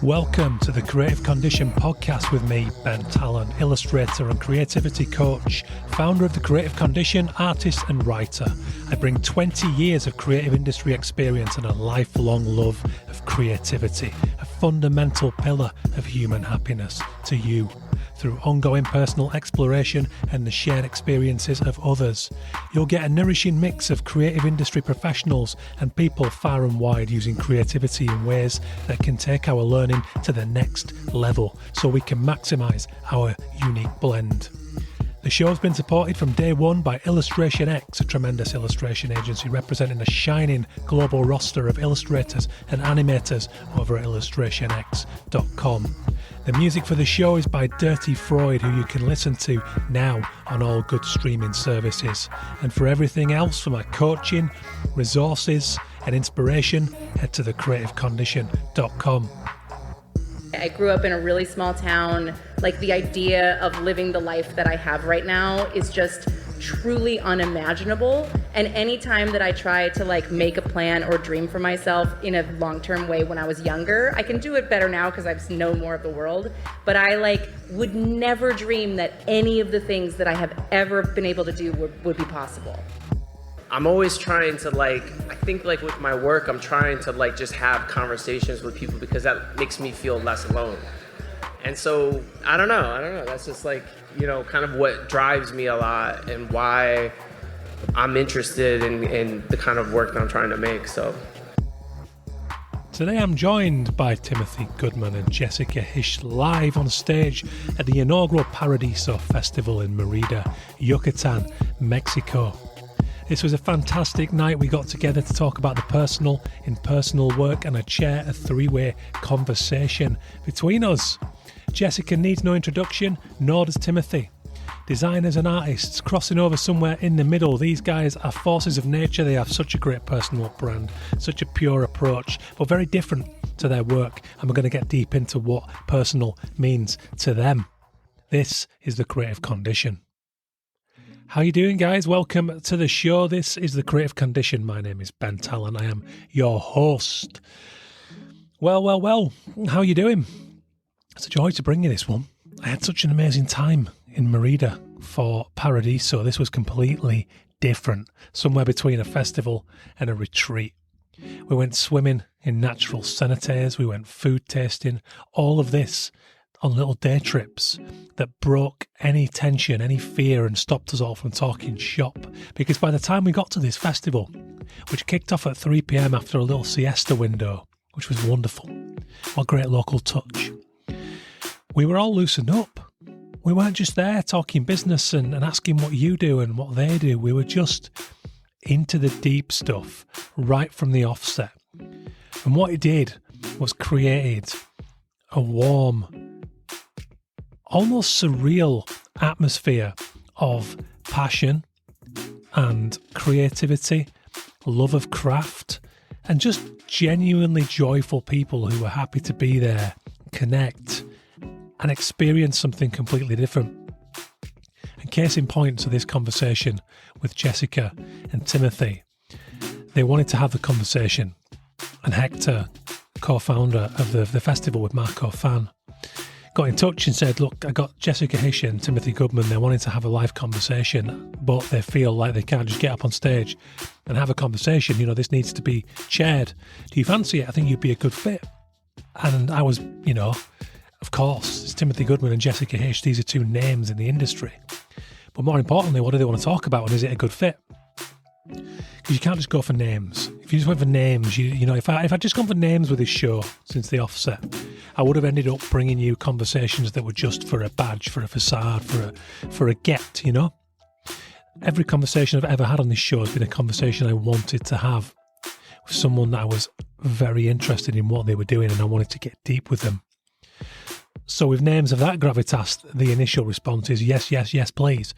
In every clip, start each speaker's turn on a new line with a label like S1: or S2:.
S1: Welcome to the Creative Condition podcast with me, Ben Tala, illustrator and creativity coach, founder of the Creative Condition, artist and writer. I bring 20 years of creative industry experience and a lifelong love of creativity, a fundamental pillar of human happiness, to you through ongoing personal exploration and the shared experiences of others. You'll get a nourishing mix of creative industry professionals and people far and wide using creativity in ways that can take our learning to the next level so we can maximise our unique blend. The show's been supported from day one by Illustration X, a tremendous illustration agency representing a shining global roster of illustrators and animators over at illustrationx.com. The music for the show is by Dirty Freud, who you can listen to now on all good streaming services. And for everything else, for my coaching, resources and inspiration, head to thecreativecondition.com.
S2: I grew up in a really small town. Like, the idea of living the life that I have right now is just truly unimaginable. And anytime that I try to make a plan or dream for myself in a long-term way when I was younger, I can do it better now because I've known more of the world. But I would never dream that any of the things that I have ever been able to do would be possible.
S3: I'm always trying to I think with my work, I'm trying to just have conversations with people because that makes me feel less alone. And so, I don't know. That's just kind of what drives me a lot and why I'm interested in the kind of work that I'm trying to make, so.
S1: Today I'm joined by Timothy Goodman and Jessica Hische live on stage at the inaugural Paradiso festival in Mérida, Yucatan, Mexico. This was a fantastic night. We got together to talk about the personal in personal work and share a three-way conversation between us. Jessica needs no introduction, nor does Timothy. Designers and artists crossing over somewhere in the middle. These guys are forces of nature. They have such a great personal brand, such a pure approach, but very different to their work. And we're going to get deep into what personal means to them. This is the Creative Condition. How you doing, guys? Welcome to the show. This is the Creative Condition. My name is Ben Tala and I am your host. Well. How are you doing? It's a joy to bring you this one. I had such an amazing time in Mérida for Paradiso. This was completely different, somewhere between a festival and a retreat. We went swimming in natural cenotes. We went food tasting. All of this on little day trips that broke any tension, any fear, and stopped us all from talking shop. Because by the time we got to this festival, which kicked off at 3 p.m. after a little siesta window, which was wonderful, what great local touch, we were all loosened up. We weren't just there talking business and asking what you do and what they do. We were just into the deep stuff right from the offset. And what it did was created a warm, almost surreal atmosphere of passion and creativity, love of craft, and just genuinely joyful people who were happy to be there, connect, and experience something completely different. And case in point to this conversation with Jessica and Timothy, they wanted to have the conversation, and Hector, co-founder of the festival with Marco Fan, got in touch and said, look, I got Jessica Hische and Timothy Goodman. They're wanting to have a live conversation, but they feel like they can't just get up on stage and have a conversation. You know, this needs to be shared. Do you fancy it? I think you'd be a good fit. And I was, of course, it's Timothy Goodman and Jessica Hische. These are two names in the industry. But more importantly, what do they want to talk about and is it a good fit? Because you can't just go for names. If you just went for names, if I'd just gone for names with this show since the offset, I would have ended up bringing you conversations that were just for a badge, for a facade, for a get, Every conversation I've ever had on this show has been a conversation I wanted to have with someone that I was very interested in what they were doing and I wanted to get deep with them. So with names of that gravitas, the initial response is yes, please.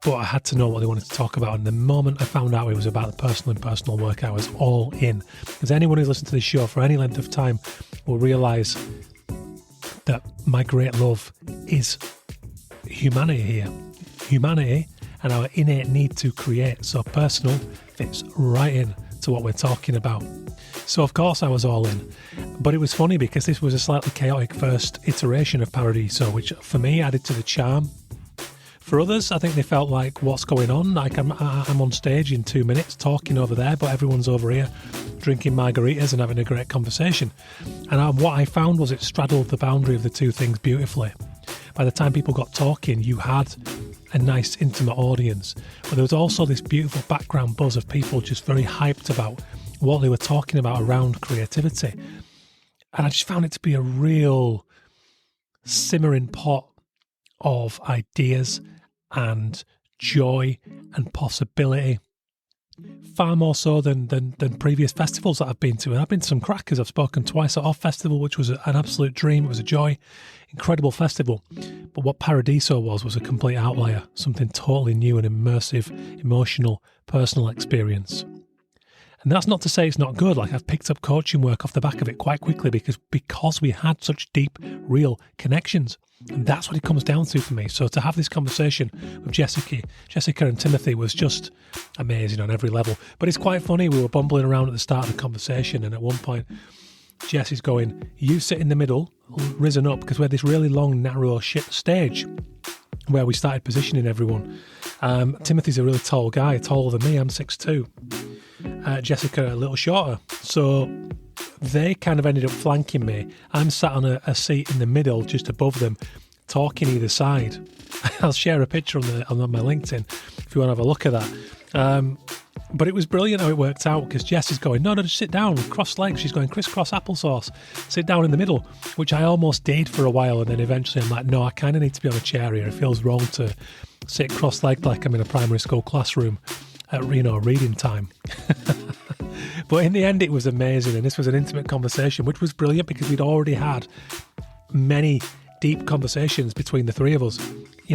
S1: But I had to know what they wanted to talk about. And the moment I found out it was about the personal and personal work, I was all in. Because anyone who's listened to this show for any length of time will realise that my great love is humanity here. Humanity and our innate need to create. So personal fits right in to what we're talking about. So of course I was all in. But it was funny because this was a slightly chaotic first iteration of Paradiso, which for me added to the charm. For others, I think they felt like, what's going on? Like I'm on stage in 2 minutes talking over there, but everyone's over here drinking margaritas and having a great conversation. And what I found was it straddled the boundary of the two things beautifully. By the time people got talking, you had a nice intimate audience, but there was also this beautiful background buzz of people just very hyped about what they were talking about around creativity. And I just found it to be a real simmering pot of ideas and joy and possibility, far more so than previous festivals that I've been to. And I've been to some crackers. I've spoken twice at Off Festival, which was an absolute dream. It was a joy, incredible festival. But what Paradiso was a complete outlier, something totally new and immersive, emotional, personal experience. And that's not to say it's not good. Like, I've picked up coaching work off the back of it quite quickly because we had such deep, real connections. And that's what it comes down to for me. So to have this conversation with Jessica and Timothy was just amazing on every level. But it's quite funny. We were bumbling around at the start of the conversation, and at one point, Jess is going, you sit in the middle, risen up, because we had this really long, narrow stage where we started positioning everyone. Timothy's a really tall guy, taller than me. I'm 6'2". Jessica a little shorter. So they kind of ended up flanking me. I'm sat on a seat in the middle, just above them, talking either side. I'll share a picture on my LinkedIn if you want to have a look at that. But it was brilliant how it worked out, because Jess is going, no, just sit down, cross legs. She's going, crisscross applesauce, sit down in the middle, which I almost did for a while. And then eventually I'm like, no, I kind of need to be on a chair here. It feels wrong to sit cross-legged like I'm in a primary school classroom at reading time. But in the end, it was amazing. And this was an intimate conversation, which was brilliant because we'd already had many deep conversations between the three of us,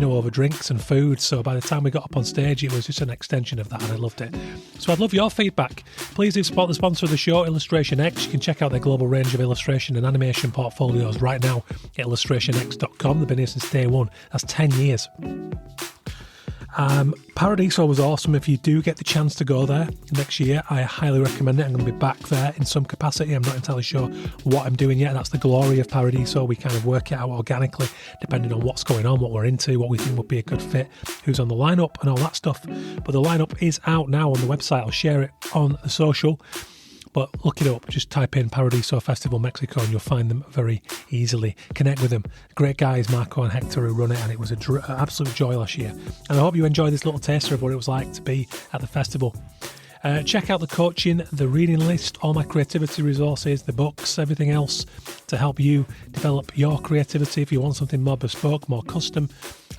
S1: over drinks and food. So by the time we got up on stage, it was just an extension of that, and I loved it. So I'd love your feedback. Please do support the sponsor of the show, Illustration X. You can check out their global range of illustration and animation portfolios right now at illustrationx.com. They've been here since day one. That's 10 years. Paradiso was awesome. If you do get the chance to go there next year, I highly recommend it. I'm going to be back there in some capacity. I'm not entirely sure what I'm doing yet. That's the glory of Paradiso. We kind of work it out organically, depending on what's going on, what we're into, what we think would be a good fit, who's on the lineup and all that stuff. But the lineup is out now on the website. I'll share it on the social. But look it up. Just type in Paradiso Festival Mexico and you'll find them very easily. Connect with them. Great guys, Marco and Hector, who run it, and it was an absolute joy last year. And I hope you enjoyed this little taster of what it was like to be at the festival. Check out the coaching, the reading list, all my creativity resources, the books, everything else to help you develop your creativity if you want something more bespoke, more custom.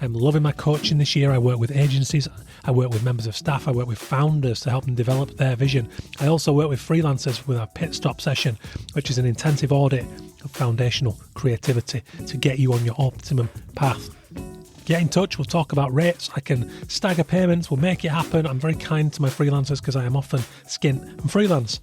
S1: I'm loving my coaching this year. I work with agencies, I work with members of staff, I work with founders to help them develop their vision. I also work with freelancers with our pit stop session, which is an intensive audit of foundational creativity to get you on your optimum path. Get in touch, we'll talk about rates. I can stagger payments, we'll make it happen. I'm very kind to my freelancers because I am often skint and freelance.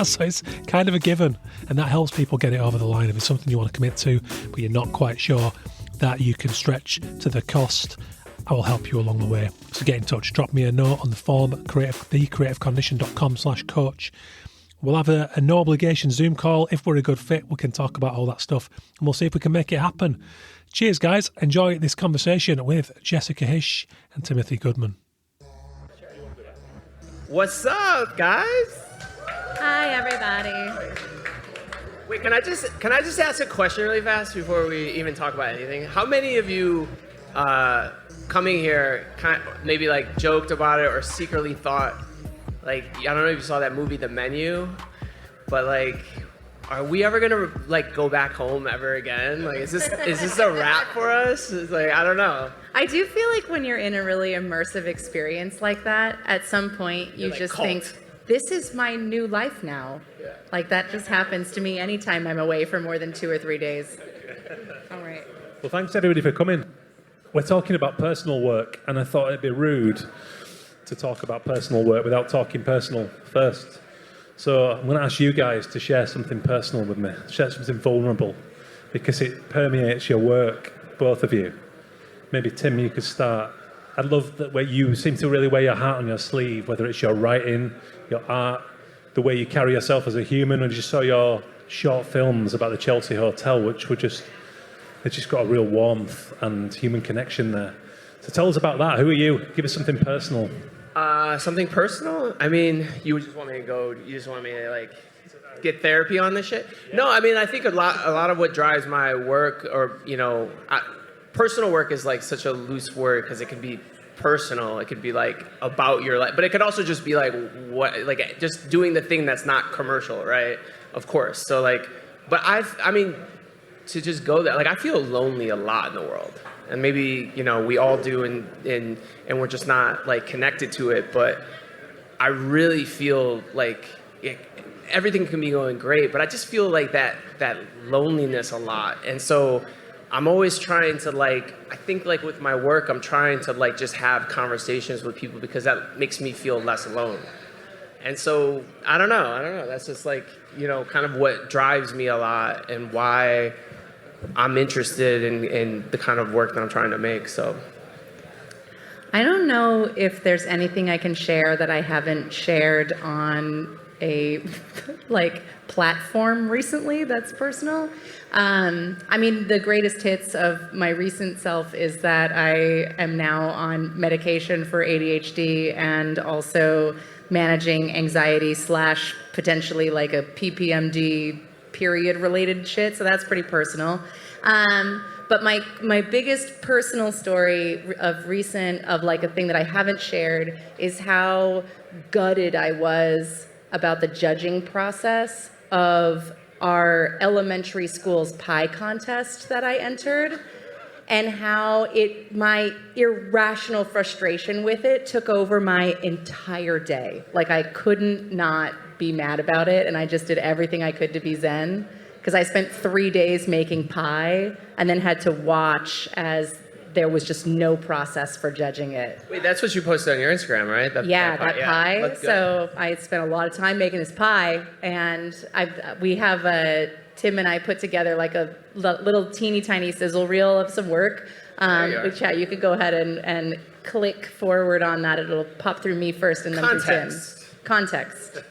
S1: So it's kind of a given, and that helps people get it over the line. If it's something you want to commit to, but you're not quite sure that you can stretch to the cost, I will help you along the way. So get in touch, drop me a note on the form at thecreativecondition.com/coach. We'll have a no obligation Zoom call. If we're a good fit, we can talk about all that stuff, and we'll see if we can make it happen. Cheers, guys. Enjoy this conversation with Jessica Hische and Timothy Goodman.
S3: What's up, guys?
S2: Hi, everybody.
S3: Wait, can I just ask a question really fast before we even talk about anything? How many of you coming here maybe like joked about it or secretly thought, like, I don't know if you saw that movie The Menu, but like, are we ever gonna like go back home ever again? Like, is this a wrap for us? It's like, I don't know.
S2: I do feel like when you're in a really immersive experience like that, at some point you just think, this is my new life now. Yeah. Like, that just happens to me anytime I'm away for more than 2 or 3 days. All right.
S4: Well, thanks everybody for coming. We're talking about personal work, and I thought it'd be rude to talk about personal work without talking personal first. So I'm going to ask you guys to share something personal with me, share something vulnerable, because it permeates your work, both of you. Maybe Tim, you could start. I'd love that where you seem to really wear your heart on your sleeve, whether it's your writing, your art, the way you carry yourself as a human. I just saw your short films about the Chelsea Hotel, which were just, they just got a real warmth and human connection there. So tell us about that. Who are you? Give us something personal.
S3: Something personal? I mean, you just want me to go, you just want me to like get therapy on this shit? No, I mean, I think a lot of what drives my work, or, you know, personal work is like such a loose word because it can be personal. It could be like about your life, but it could also just be like like just doing the thing that's not commercial, right? Of course. So like, but I mean, to just go there, like I feel lonely a lot in the world. And maybe, you know, we all do, and we're just not like connected to it. But I really feel like everything can be going great, but I just feel like that loneliness a lot. And so I'm always trying to like, I think like with my work, I'm trying to like just have conversations with people because that makes me feel less alone. And so I don't know. That's just like, you know, kind of what drives me a lot and why I'm interested in the kind of work that I'm trying to make. So
S2: I don't know if there's anything I can share that I haven't shared on a like platform recently that's personal. I mean, the greatest hits of my recent self is that I am now on medication for ADHD and also managing anxiety / potentially like a PPMD period related shit. So that's pretty personal. But my biggest personal story of recent, of like a thing that I haven't shared, is how gutted I was about the judging process of our elementary school's pie contest that I entered, and how my irrational frustration with it took over my entire day. Like I couldn't not be mad about it, and I just did everything I could to be zen, because I spent 3 days making pie and then had to watch as there was just no process for judging it.
S3: wait, that's what you posted on your Instagram, right? That
S2: Pie.
S3: Looks good.
S2: So I spent a lot of time making this pie, and we have Tim and I put together like a little teeny tiny sizzle reel of some work. Which you could go ahead and click forward on that. It'll pop through me first and then through Tim. Context.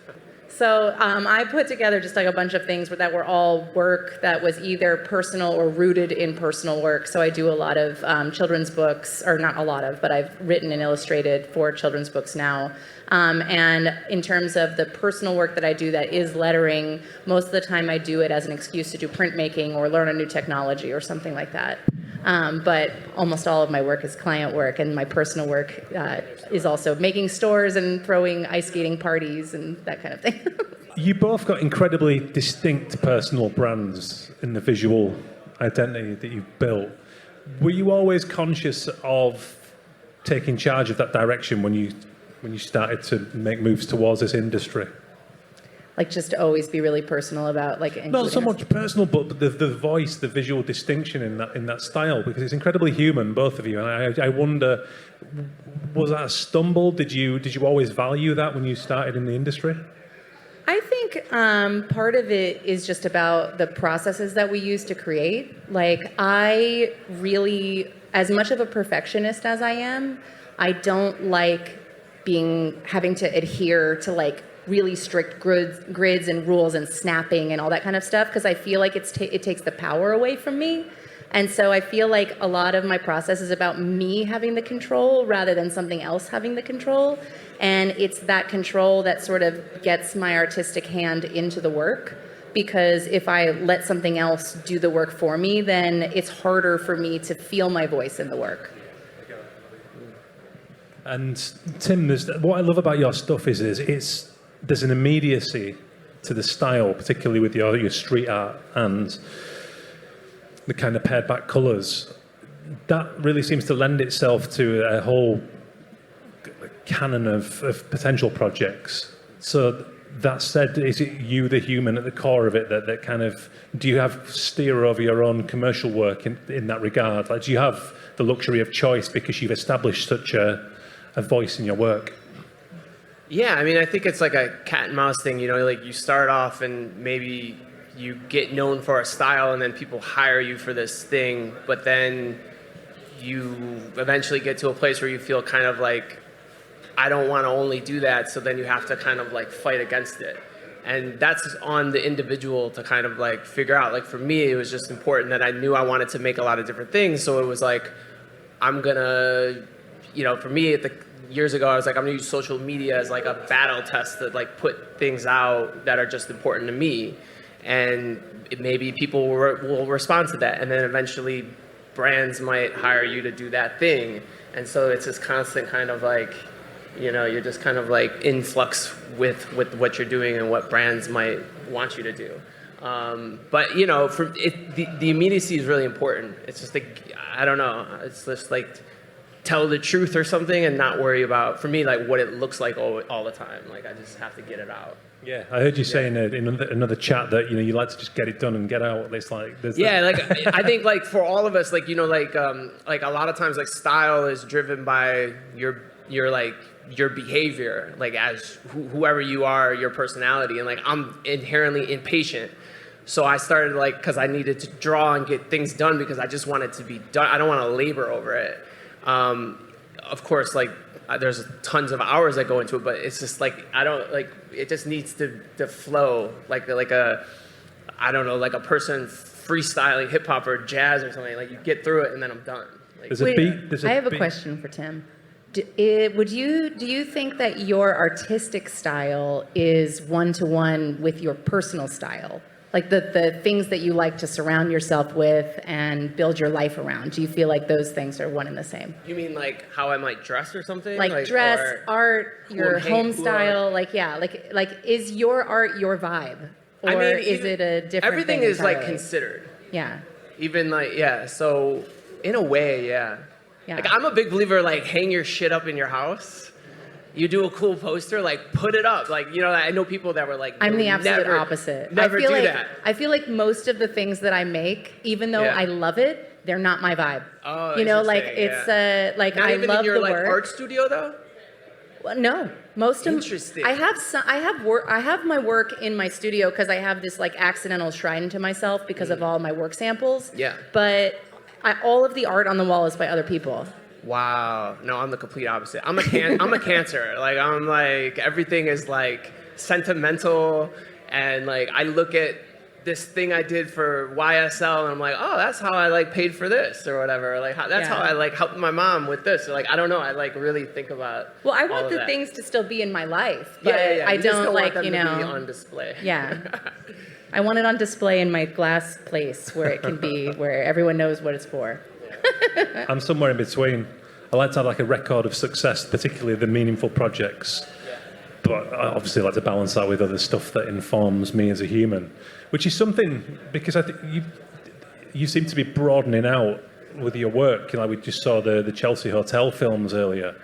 S2: So I put together just like a bunch of things that were all work that was either personal or rooted in personal work. So I do a lot of children's books, or not a lot of, but I've written and illustrated for children's books now. And in terms of the personal work that I do that is lettering, most of the time I do it as an excuse to do printmaking or learn a new technology or something like that. But almost all of my work is client work, and my personal work is also making stores and throwing ice skating parties and that kind of thing.
S4: You both got incredibly distinct personal brands in the visual identity that you've built. Were you always conscious of taking charge of that direction when you started to make moves towards this industry?
S2: Like just to always be really personal about like.
S4: Not so much personal, but the voice, the visual distinction in that style, because it's incredibly human, both of you. And I wonder, was that a stumble? Did you always value that when you started in the industry?
S2: I think part of it is just about the processes that we use to create. Like I really, as much of a perfectionist as I am, I don't like having to adhere to like really strict grids and rules and snapping and all that kind of stuff, because I feel like it takes the power away from me. And so I feel like a lot of my process is about me having the control rather than something else having the control. And it's that control that sort of gets my artistic hand into the work, because if I let something else do the work for me, then it's harder for me to feel my voice in the work.
S4: And Tim, what I love about your stuff is there's an immediacy to the style, particularly with your street art and the kind of pared back colours. That really seems to lend itself to a whole canon of potential projects. So that said, is it you, the human, at the core of it that kind of, do you have steer over your own commercial work in that regard? Like, do you have the luxury of choice because you've established such a voice in your work?
S3: Yeah, I mean, I think it's like a cat and mouse thing, you know, like you start off and maybe you get known for a style and then people hire you for this thing, but then you eventually get to a place where you feel kind of like, I don't want to only do that, so then you have to kind of like fight against it. And that's on the individual to kind of like figure out. Like for me, it was just important that I knew I wanted to make a lot of different things. So it was like, I'm gonna, for me years ago, I was like, I'm gonna use social media as like a battle test to like put things out that are just important to me. And maybe people will respond to that. And then eventually brands might hire you to do that thing. And so it's this constant kind of like, you're just kind of like in flux with what you're doing and what brands might want you to do. But the immediacy is really important. It's just like, I don't know. It's just like tell the truth or something and not worry about, for me, like what it looks like all the time. Like I just have to get it out.
S4: Yeah, I heard you saying in another chat that you like to just get it done and get out. It's like
S3: I think like for all of us, like like a lot of times like style is driven by your behavior, like as whoever you are, your personality, and like I'm inherently impatient. So I started like because I needed to draw and get things done because I just wanted to be done. I don't want to labor over it. Of course, like there's tons of hours that go into it, but it's just like I don't like it. Just needs to flow like a person freestyling hip hop or jazz or something. Like you get through it and then I'm done. Like,
S2: I have a question for Tim. Do you think that your artistic style is one-to-one with your personal style? Like the things that you like to surround yourself with and build your life around. Do you feel like those things are one and the same?
S3: You mean like how I might dress or something?
S2: Like dress, art, your home style, like is your art your vibe? Or is it a different
S3: everything
S2: thing
S3: is
S2: entirely?
S3: like considered.
S2: Yeah.
S3: Even like, so in a way, yeah. Like I'm a big believer, like hang your shit up in your house. You do a cool poster, like put it up. Like, I know people that were like,
S2: I'm the absolute opposite.
S3: Never do that.
S2: I feel like most of the things that I make, even though I love it, they're not my vibe.
S3: Oh,
S2: like it's like
S3: not
S2: I
S3: even
S2: love
S3: in your
S2: the
S3: like
S2: work.
S3: art studio though?
S2: Well, no, most of
S3: Interesting.
S2: I have my work in my studio because I have this like accidental shrine to myself because of all my work samples.
S3: Yeah.
S2: But all of the art on the wall is by other people.
S3: Wow. No, I'm the complete opposite. I'm a Cancer. Like I'm like everything is like sentimental, and like I look at this thing I did for YSL and I'm like, oh, that's how I like paid for this or whatever. Like that's how I like helped my mom with this. Or, like I don't know. I like really think about.
S2: Well, I want the things to still be in my life, but I don't like
S3: want them to be on display.
S2: Yeah. I want it on display in my glass place where it can be where everyone knows what it's for.
S4: I'm somewhere in between. I like to have like a record of success, particularly the meaningful projects. But I obviously like to balance that with other stuff that informs me as a human, which is something because I think you seem to be broadening out with your work. We just saw the Chelsea Hotel films earlier.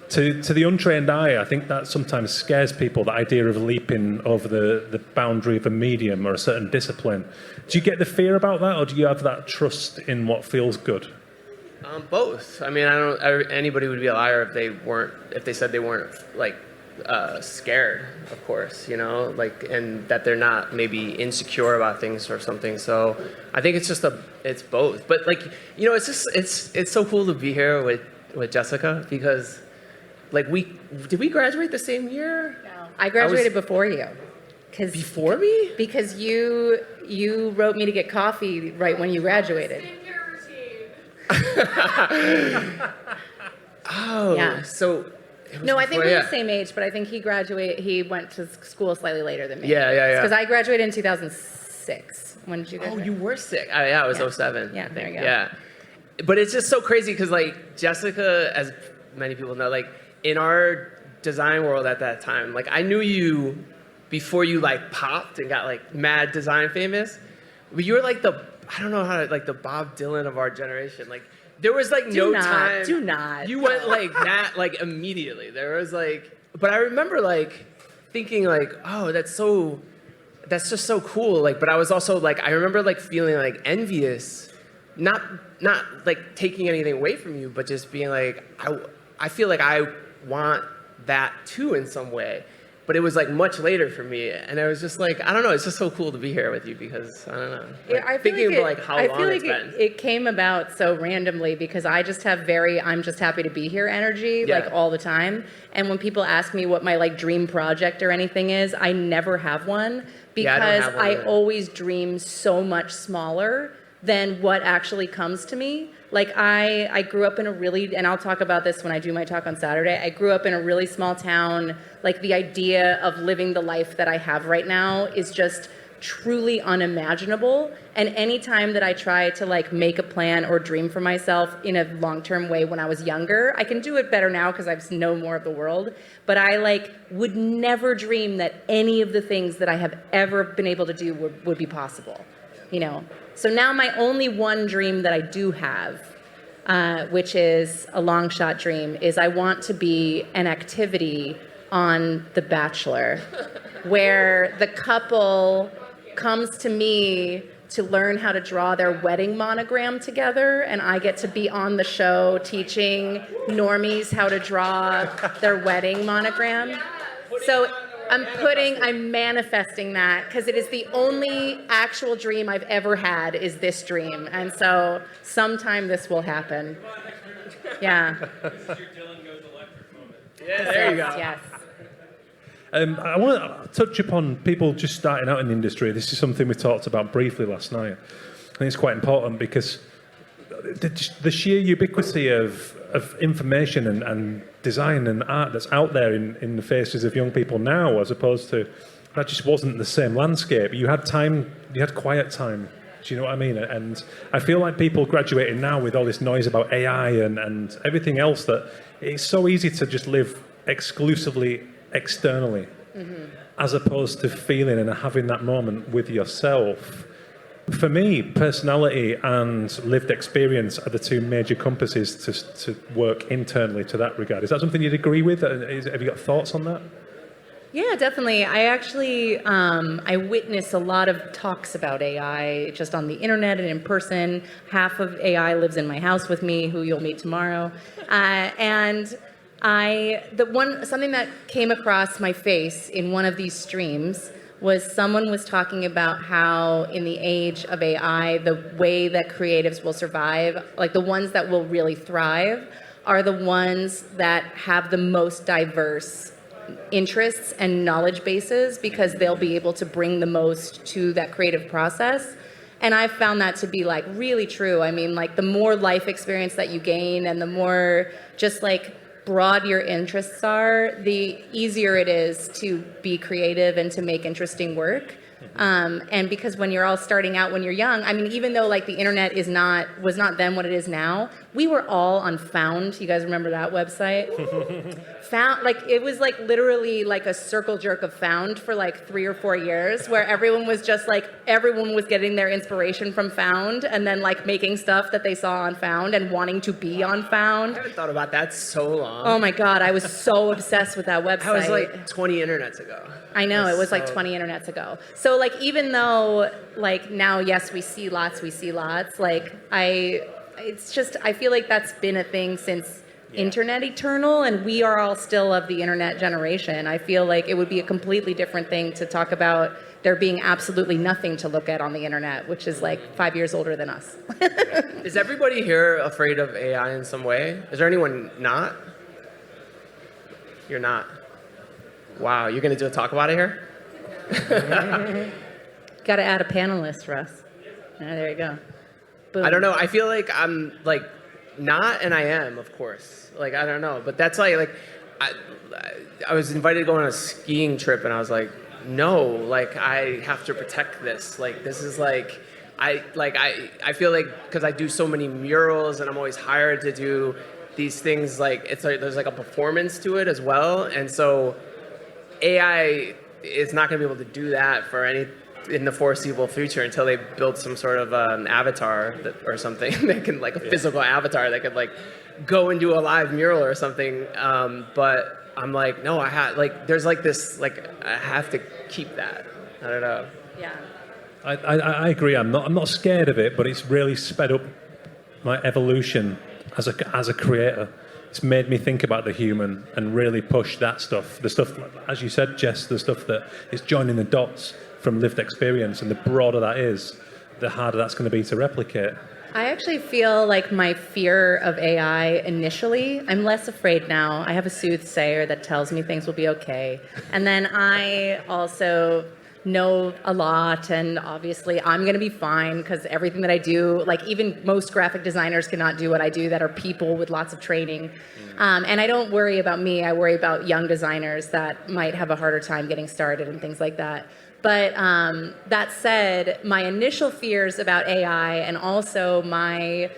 S4: To the untrained eye, I think that sometimes scares people, the idea of leaping over the boundary of a medium or a certain discipline. Do you get the fear about that, or do you have that trust in what feels good?
S3: Both. I mean, anybody would be a liar if they said they weren't like scared, of course, and that they're not maybe insecure about things or something. So I think it's both. But like, it's so cool to be here with Jessica because like did we graduate the same year?
S2: No. I graduated before you.
S3: Before me?
S2: Because you wrote me to get coffee right when you graduated.
S3: Oh, yeah. So
S2: no, I think we're the same age, but I think he went to school slightly later than me.
S3: Yeah.
S2: Because I graduated in 2006. When did you graduate?
S3: Oh, you were sick. I was 07.
S2: Yeah, there you go.
S3: Yeah. But it's just so crazy because like Jessica, as many people know, like in our design world at that time, like I knew you before you like popped and got like mad design famous. But you were like the Bob Dylan of our generation. Like there was like no time.
S2: Do not.
S3: You went like that like immediately. There was like, but I remember like thinking like, oh, that's just so cool. Like, but I was also like, I remember like feeling like envious, not like taking anything away from you, but just being like, I feel like I want that too in some way. but it was like much later for me, and I was just like, I don't know, it's just so cool to be here with you because I don't know. Like,
S2: I feel
S3: thinking
S2: like
S3: about how long it's been.
S2: It came about so randomly because I just have I'm just happy to be here energy like all the time. And when people ask me what my like dream project or anything is, I never have one because I always dream so much smaller than what actually comes to me. Like I grew up in a really, and I'll talk about this when I do my talk on Saturday, I grew up in a really small town. Like the idea of living the life that I have right now is just truly unimaginable. And anytime that I try to like make a plan or dream for myself in a long-term way when I was younger, I can do it better now because I know more of the world. But I like would never dream that any of the things that I have ever been able to do would be possible, you know? So now my only one dream that I do have, which is a long shot dream, is I want to be an activity on The Bachelor where the couple comes to me to learn how to draw their wedding monogram together, and I get to be on the show teaching normies how to draw their wedding monogram. So I'm manifesting that because it is the only actual dream I've ever had is this dream. And so sometime this will happen. Yeah.
S3: Yeah, there you go.
S2: Yes.
S4: I want to touch upon people just starting out in the industry. This is something we talked about briefly last night. I think it's quite important because the sheer ubiquity of information and design and art that's out there in the faces of young people now, as opposed to that just wasn't the same landscape. You had time, you had quiet time. Do you know what I mean? And I feel like people graduating now with all this noise about AI and everything else, that it's so easy to just live exclusively externally, as opposed to feeling and having that moment with yourself. For me, personality and lived experience are the two major compasses to work internally to that regard. Is that something you'd agree with? Have you got thoughts on that?
S2: Yeah, definitely. I actually, I witness a lot of talks about AI just on the internet and in person. Half of AI lives in my house with me, who you'll meet tomorrow. And something that came across my face in one of these streams was someone was talking about how in the age of AI, the way that creatives will survive, like the ones that will really thrive, are the ones that have the most diverse interests and knowledge bases because they'll be able to bring the most to that creative process. And I've found that to be like really true. I mean, like the more life experience that you gain and the more just like broad your interests are, the easier it is to be creative and to make interesting work. And because when you're all starting out when you're young, I mean, even though like the internet was not then what it is now, we were all on Found. You guys remember that website? Found, like it was like literally like a circle jerk of Found for like 3 or 4 years, where everyone was getting their inspiration from Found and then like making stuff that they saw on Found and wanting to be on Found.
S3: I haven't thought about that so long.
S2: Oh my God, I was so obsessed with that website.
S3: That was like 20 internets ago.
S2: I know, it was like 20 internets ago. So like even though like now, yes, we see lots, like I feel like that's been a thing since internet eternal, and we are all still of the internet generation. I feel like it would be a completely different thing to talk about there being absolutely nothing to look at on the internet, which is like 5 years older than us.
S3: Is everybody here afraid of AI in some way? Is there anyone not? You're not. Wow, you're going to do a talk about it here?
S2: Got to add a panelist, Russ. There you go. Boom.
S3: I don't know. I feel like I'm like not, and I am, of course. Like, I don't know. But that's like I was invited to go on a skiing trip, and I was like, no, like, I have to protect this. Like, this is like, I feel like because I do so many murals, and I'm always hired to do these things, like, it's like there's like a performance to it as well. And so AI is not going to be able to do that for in the foreseeable future until they build some sort of an avatar or something that can, like a physical avatar that could like go and do a live mural or something. But I'm like, no, there's like this, like I have to keep that. I don't know.
S2: Yeah.
S4: I agree. I'm not scared of it, but it's really sped up my evolution as a creator. it's made me think about the human and really push that stuff. The stuff, as you said, Jess, the stuff that is joining the dots from lived experience, and the broader that is, the harder that's going to be to replicate.
S2: I actually feel like my fear of AI initially, I'm less afraid now. I have a soothsayer that tells me things will be okay. And then I also know a lot, and obviously I'm going to be fine because everything that I do, like even most graphic designers cannot do what I do that are people with lots of training. And I don't worry about me. I worry about young designers that might have a harder time getting started and things like that. But that said, my initial fears about AI and also my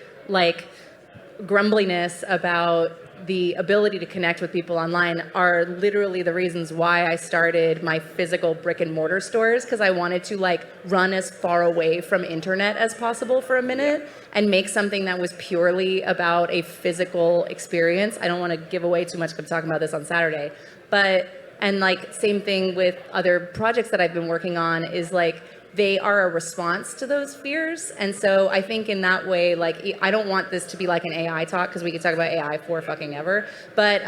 S2: grumbliness about the ability to connect with people online are literally the reasons why I started my physical brick and mortar stores, because I wanted to run as far away from internet as possible for a minute and make something that was purely about a physical experience. I don't want to give away too much because I'm talking about this on Saturday, and same thing with other projects that I've been working on is they are a response to those fears. And so I think in that way, I don't want this to be like an AI talk, because we could talk about AI for fucking ever. But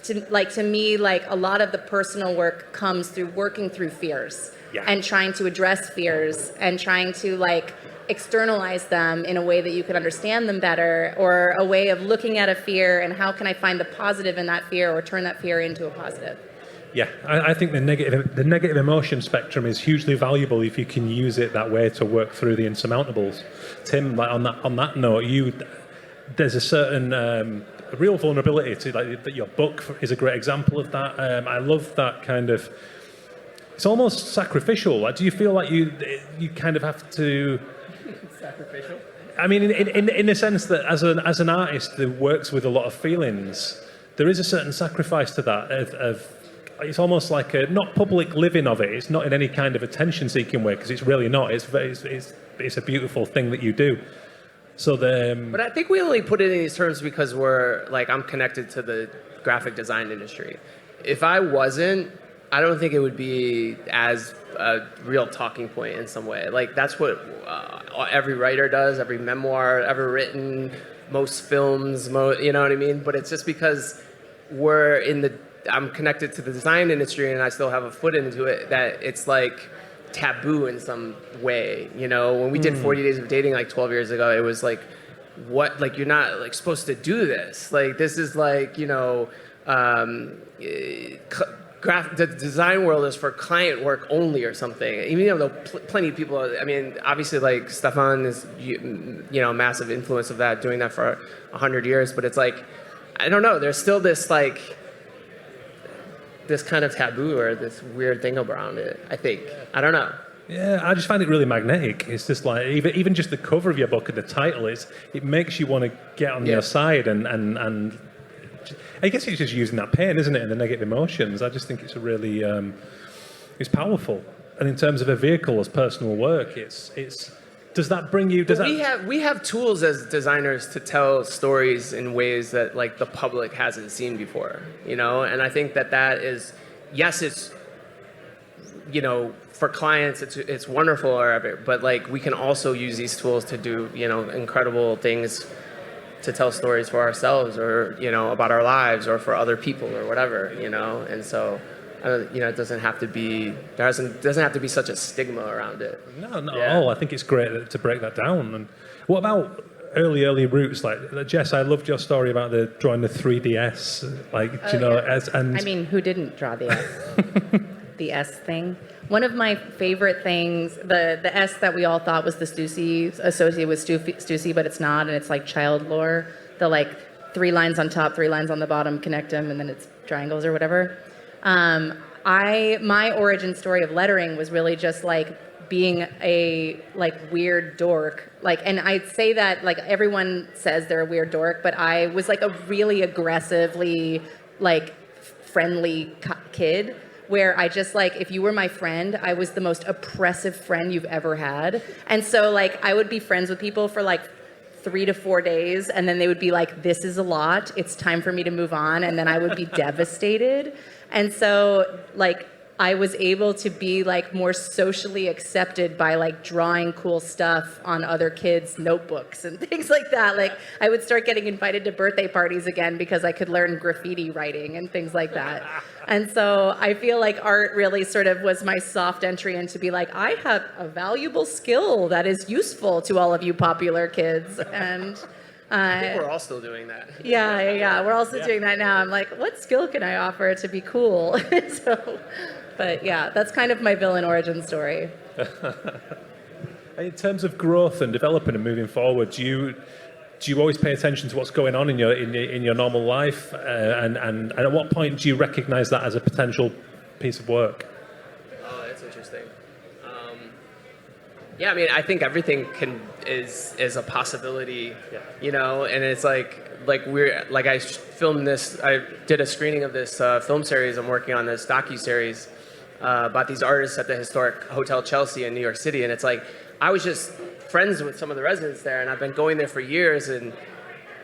S2: to me, a lot of the personal work comes through working through fears and trying to address fears and trying to externalize them in a way that you can understand them better, or a way of looking at a fear and how can I find the positive in that fear or turn that fear into a positive.
S4: Yeah, I think the negative emotion spectrum is hugely valuable if you can use it that way to work through the insurmountables. Tim, on that note, there's a certain real vulnerability to that. Your book is a great example of that. I love that kind of. It's almost sacrificial. Do you feel like you kind of have to? Sacrificial. I mean, in the sense that as an artist who works with a lot of feelings, there is a certain sacrifice to that of it's almost like a not public living of it. It's not in any kind of attention-seeking way, because it's really not. It's a beautiful thing that you do. So but
S3: I think we only put it in these terms because we're I'm connected to the graphic design industry. If I wasn't, I don't think it would be as a real talking point in some way. That's what every writer does, every memoir ever written, most films, you know what I mean? But it's just because I'm connected to the design industry and I still have a foot into it, that it's taboo in some way. When we did 40 Days of Dating 12 years ago, it was what, you're not supposed to do this. This is the design world is for client work only or something. Even though plenty of people, obviously Stefan is, a massive influence of that, doing that for 100 years, but it's I don't know, there's still this this kind of taboo or this weird thing around it, I think. I don't know.
S4: Yeah, I just find it really magnetic. It's just even just the cover of your book and the title, it makes you want to get on your side and I guess it's just using that pain, isn't it, and the negative emotions. I just think it's a really it's powerful. And in terms of a vehicle as personal work, it's does that bring you?
S3: We have tools as designers to tell stories in ways that the public hasn't seen before, And I think that is, yes, it's for clients it's wonderful or whatever, but we can also use these tools to do incredible things, to tell stories for ourselves or about our lives or for other people or whatever, And so it doesn't have to be. There doesn't have to be such a stigma around it.
S4: No, not at all. I think it's great to break that down. And what about early roots? Jess, I loved your story about drawing the 3DS.
S2: Who didn't draw the S? The S thing. One of my favorite things, the S that we all thought was the Stussy, associated with Stussy, but it's not, and it's child lore. The 3 lines on top, 3 lines on the bottom, connect them, and then it's triangles or whatever. My origin story of lettering was really just being a weird dork. And I'd say that everyone says they're a weird dork, but I was a really aggressively friendly kid, where I just if you were my friend, I was the most oppressive friend you've ever had. And so I would be friends with people for 3 to 4 days, and then they would be this is a lot, it's time for me to move on, and then I would be devastated. And so I was able to be like more socially accepted by like drawing cool stuff on other kids' notebooks and things like that. Like I would start getting invited to birthday parties again because I could learn graffiti writing and things like that. And so I feel like art really sort of was my soft entry into be like, I have a valuable skill that is useful to all of you popular kids. And
S3: I think we're all still doing that.
S2: Yeah. We're also doing that now. I'm like, what skill can I offer to be cool? But yeah, that's kind of my villain origin story.
S4: In terms of growth and developing and moving forward, do you always pay attention to what's going on in your normal life? And at what point do you recognize that as a potential piece of work?
S3: Oh, that's interesting. Yeah, I mean, I think everything is a possibility, you know, and it's like I filmed this, I did a screening of this film series. I'm working on this docu-series about these artists at the historic Hotel Chelsea in New York City, and it's like, I was just friends with some of the residents there, and I've been going there for years, and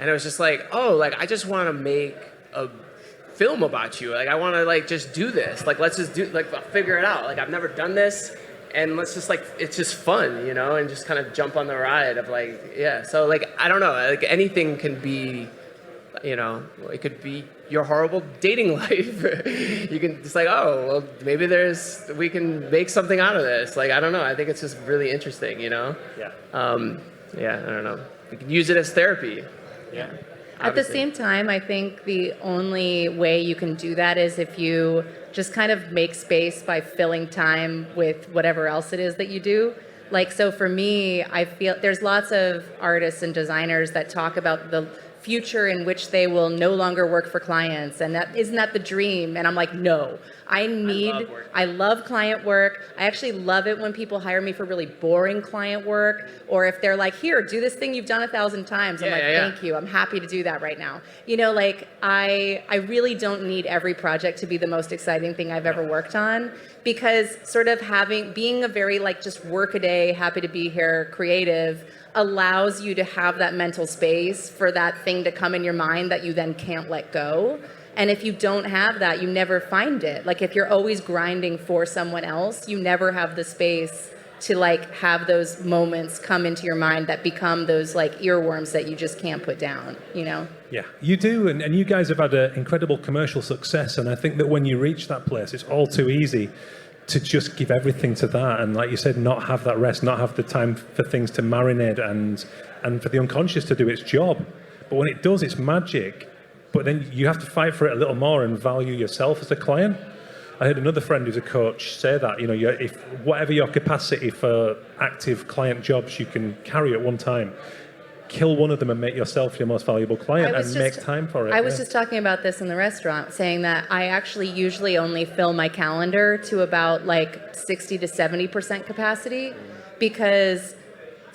S3: it was just like, oh, like, I just want to make a film about you. Like, I want to, like, just do this. Like, let's just do, like, figure it out. Like, I've never done this. And let's just like, it's just fun, you know, and just kind of jump on the ride of like, yeah. So like, I don't know, like anything can be, you know, it could be your horrible dating life. You can just like, oh, well, maybe we can make something out of this. Like, I don't know. I think it's just really interesting, you know?
S4: Yeah.
S3: Yeah, I don't know. We can use it as therapy.
S4: Yeah.
S2: At the same time, I think the only way you can do that is if you just kind of make space by filling time with whatever else it is that you do. Like, so for me, I feel there's lots of artists and designers that talk about the future in which they will no longer work for clients, and that isn't that the dream? And I'm like, no, I love client work. I actually love it when people hire me for really boring client work, or if they're like, here, do this thing you've done 1,000 times. I'm like, thank you, I'm happy to do that right now. You know, like I really don't need every project to be the most exciting thing I've ever worked on, because sort of being a very like just work a day, happy to be here, creative, allows you to have that mental space for that thing to come in your mind that you then can't let go. And if you don't have that, you never find it. Like if you're always grinding for someone else, you never have the space to like have those moments come into your mind that become those like earworms that you just can't put down, you know?
S4: Yeah, you do. And you guys have had an incredible commercial success. And I think that when you reach that place, it's all too easy to just give everything to that, and like you said, not have that rest, not have the time for things to marinate and for the unconscious to do its job. But when it does, it's magic. But then you have to fight for it a little more and value yourself as a client. I heard another friend who's a coach say that, you know, if whatever your capacity for active client jobs you can carry at one time, kill one of them and make yourself your most valuable client and make time for it.
S2: I was just talking about this in the restaurant, saying that I actually usually only fill my calendar to about like 60 to 70% capacity, because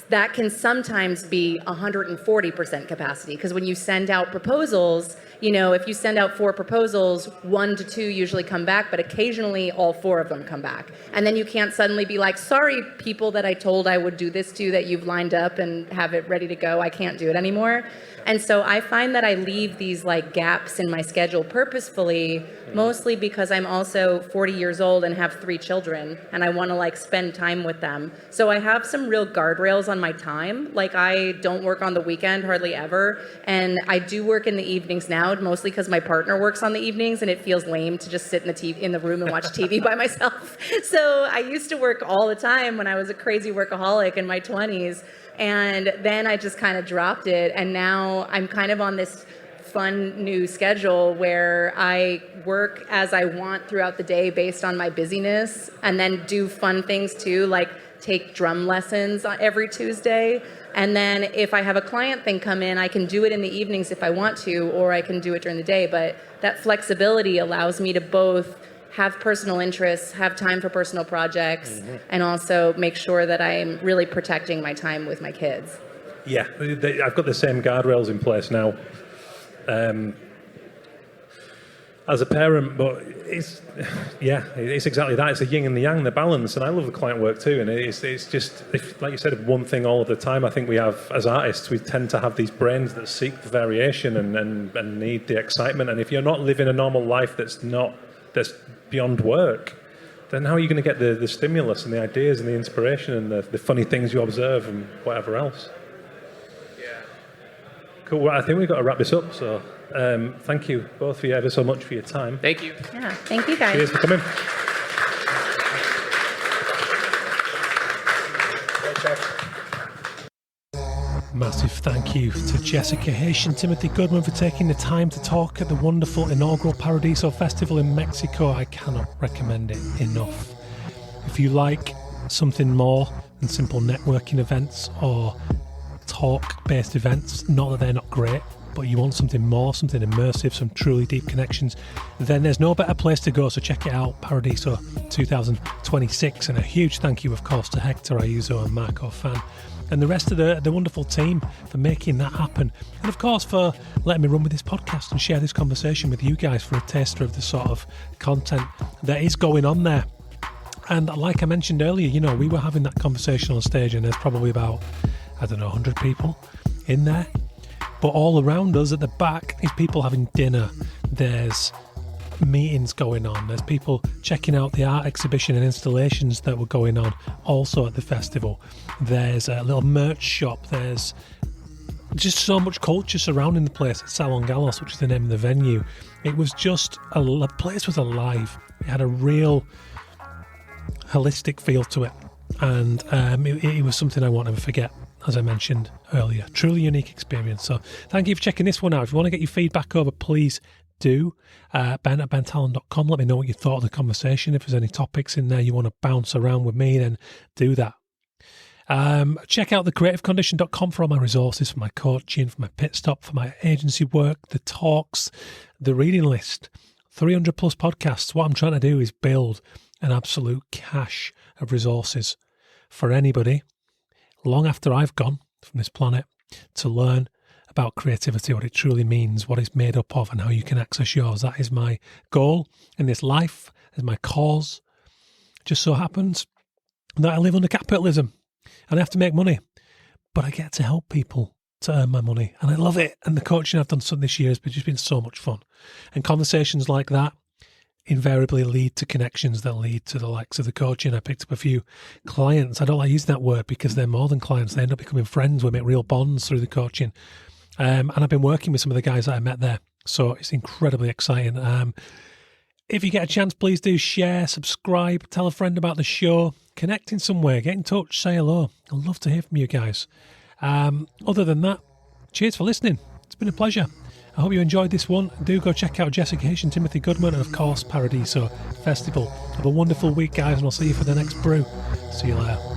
S2: that can sometimes be 140% capacity. Because when you send out proposals, you know, if you send out 4 proposals, 1 to 2 usually come back, but occasionally all 4 of them come back. And then you can't suddenly be like, sorry, people that I told I would do this to that you've lined up and have it ready to go, I can't do it anymore. And so I find that I leave these like gaps in my schedule purposefully, mostly because I'm also 40 years old and have 3 children, and I want to like spend time with them. So I have some real guardrails on my time. Like I don't work on the weekend hardly ever, and I do work in the evenings now, mostly because my partner works on the evenings, and it feels lame to just sit in the room and watch TV by myself. So I used to work all the time when I was a crazy workaholic in my 20s. And then I just kind of dropped it, and now I'm kind of on this fun new schedule where I work as I want throughout the day based on my busyness, and then do fun things too, like take drum lessons every Tuesday. And then if I have a client thing come in, I can do it in the evenings if I want to, or I can do it during the day. But that flexibility allows me to both have personal interests, have time for personal projects, and also make sure that I'm really protecting my time with my kids.
S4: Yeah, I've got the same guardrails in place now as a parent, but it's exactly that. It's the yin and the yang, the balance, and I love the client work too. And it's just, like you said, one thing all of the time. I think we have, as artists, we tend to have these brains that seek the variation and need the excitement. And if you're not living a normal life that's beyond work, then how are you going to get the stimulus and the ideas and the inspiration and the funny things you observe and whatever else?
S3: Yeah.
S4: Cool. Well, I think we've got to wrap this up. So thank you both of you ever so much for your time.
S3: Thank you.
S2: Yeah, thank you guys.
S4: Cheers for coming.
S1: Massive thank you to Jessica Hische and Timothy Goodman for taking the time to talk at the wonderful inaugural Paradiso Festival in Mexico. I cannot recommend it enough. If you like something more than simple networking events or talk-based events, not that they're not great, but you want something more, something immersive, some truly deep connections, then there's no better place to go, so check it out, Paradiso 2026. And a huge thank you, of course, to Hector Ayuso and Marco Fan and the rest of the wonderful team for making that happen. And of course for letting me run with this podcast and share this conversation with you guys for a taster of the sort of content that is going on there. And like I mentioned earlier, you know, we were having that conversation on stage and there's probably about, 100 people in there. But all around us at the back is people having dinner. There's meetings going on. There's people checking out the art exhibition and installations that were going on also at the festival. There's a little merch shop. There's just so much culture surrounding the place at Salon Galos, which is the name of the venue. It was just, the place was alive. It had a real holistic feel to it. And it was something I won't ever forget, as I mentioned earlier. Truly unique experience. So thank you for checking this one out. If you want to get your feedback over, please do. Ben@bentalon.com. Let me know what you thought of the conversation. If there's any topics in there you want to bounce around with me, then do that. Check out thecreativecondition.com for all my resources, for my coaching, for my pit stop, for my agency work, the talks, the reading list, 300 plus podcasts. What I'm trying to do is build an absolute cache of resources for anybody long after I've gone from this planet to learn about creativity, what it truly means, what it's made up of, and how you can access yours. That is my goal in this life, is my cause. It just so happens that I live under capitalism and I have to make money, but I get to help people to earn my money, and I love it. And the coaching I've done this year has just been so much fun, and conversations like that invariably lead to connections that lead to the likes of the coaching. I picked up a few clients. I don't like using that word because they're more than clients. They end up becoming friends. We make real bonds through the coaching. And I've been working with some of the guys that I met there. So it's incredibly exciting. If you get a chance, please do share, subscribe, tell a friend about the show, connect in some way, get in touch, say hello. I'd love to hear from you guys. Other than that, cheers for listening. It's been a pleasure. I hope you enjoyed this one. Do go check out Jessica Hische and Timothy Goodman, and of course Paradiso Festival. Have a wonderful week, guys, and I'll see you for the next brew. See you later.